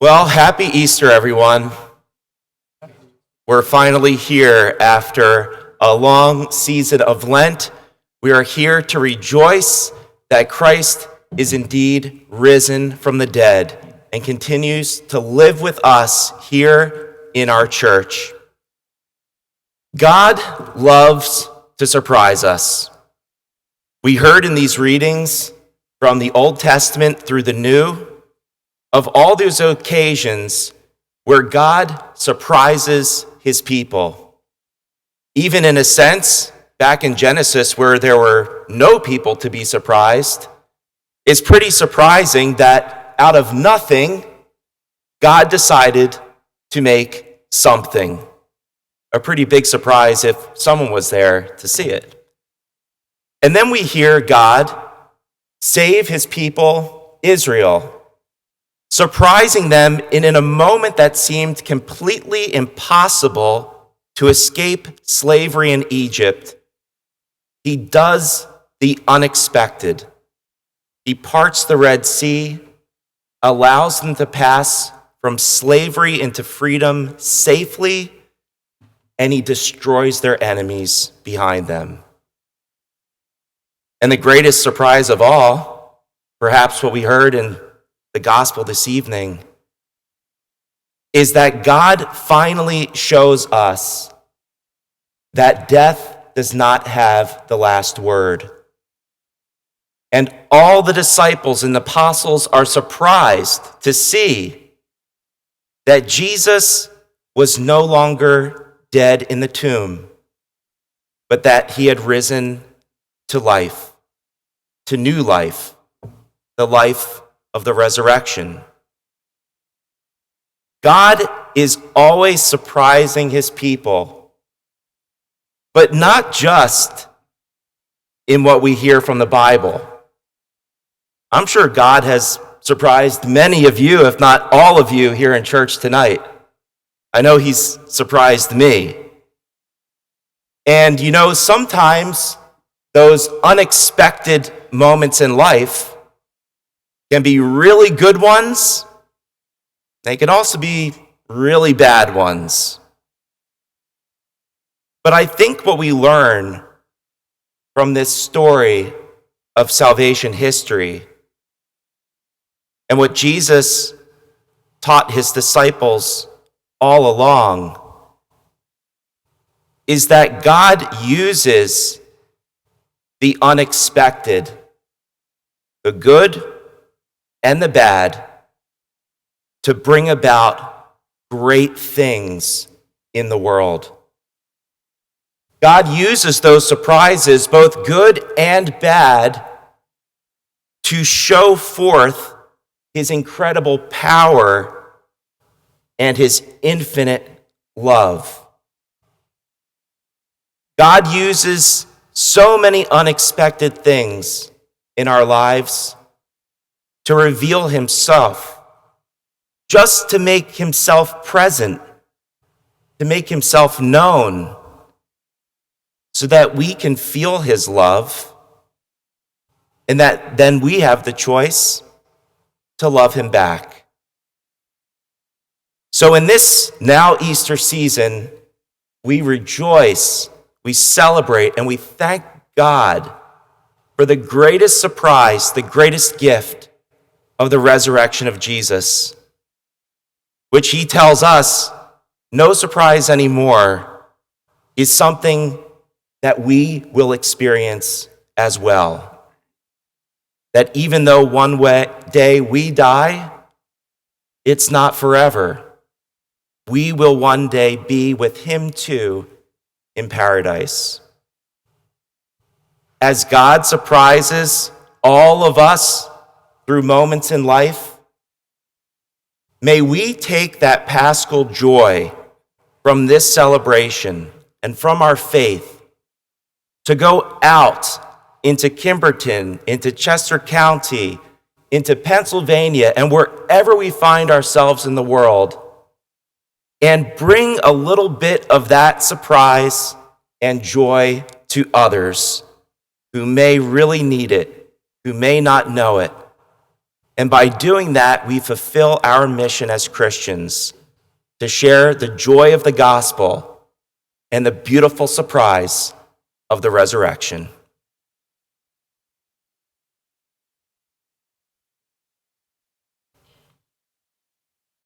Well, happy Easter, everyone. We're finally here after a long season of Lent. We are here to rejoice that Christ is indeed risen from the dead and continues to live with us here in our church. God loves to surprise us. We heard in these readings from the Old Testament through the New of all those occasions where God surprises his people. Even in a sense, back in Genesis where there were no people to be surprised, it's pretty surprising that out of nothing, God decided to make something. A pretty big surprise if someone was there to see it. And then we hear God save his people, Israel, surprising them in a moment that seemed completely impossible to escape slavery in Egypt. He does the unexpected. He parts the Red Sea, allows them to pass from slavery into freedom safely, and he destroys their enemies behind them. And the greatest surprise of all, perhaps what we heard in the gospel this evening, is that God finally shows us that death does not have the last word. And all the disciples and the apostles are surprised to see that Jesus was no longer dead in the tomb, but that he had risen to life, to new life, the life of the resurrection. God is always surprising his people, but not just in what we hear from the Bible. I'm sure God has surprised many of you, if not all of you, here in church tonight. I know he's surprised me. And sometimes those unexpected moments in life can be really good ones. They can also be really bad ones. But I think what we learn from this story of salvation history and what Jesus taught his disciples all along is that God uses the unexpected, the good and the bad, to bring about great things in the world. God uses those surprises, both good and bad, to show forth his incredible power and his infinite love. God uses so many unexpected things in our lives to reveal himself, just to make himself present, to make himself known, so that we can feel his love, and that then we have the choice to love him back. So in this now Easter season, we rejoice, we celebrate, and we thank God for the greatest surprise, the greatest gift of the resurrection of Jesus, which he tells us, no surprise anymore, is something that we will experience as well. That even though one day we die, it's not forever. We will one day be with him too in paradise. As God surprises all of us through moments in life, may we take that paschal joy from this celebration and from our faith to go out into Kimberton, into Chester County, into Pennsylvania, and wherever we find ourselves in the world, and bring a little bit of that surprise and joy to others who may really need it, who may not know it, And by doing that, we fulfill our mission as Christians to share the joy of the gospel and the beautiful surprise of the resurrection.